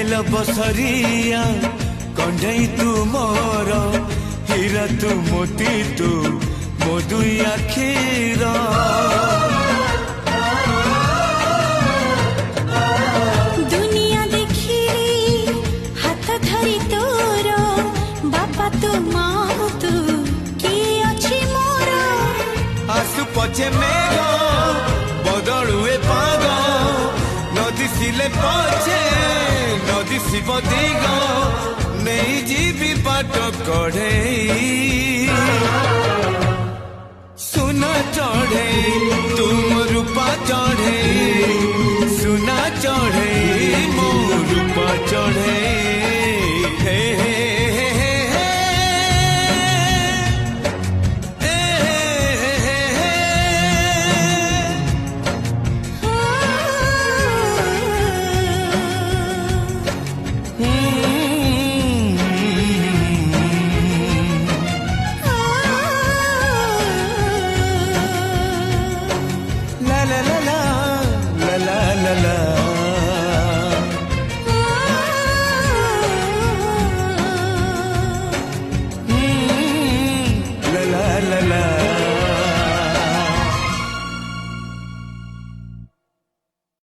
गेल बसरिया कंढई तू मोर हीरा तू मोती तू मो दुई आखिर दुनिया देखी हाथ धरी तोर बापा तू माँ तू किए अच्छी मोर आसु पछे मेघ बदलुए पाग नदी सिले पछे नदी शिव दिग नहीं जीवी बाट कढ़े सुना चढ़े तुम रूपा चढ़े सुना चढ़े मो रूपा चढ़े हे हे la la la la la la la la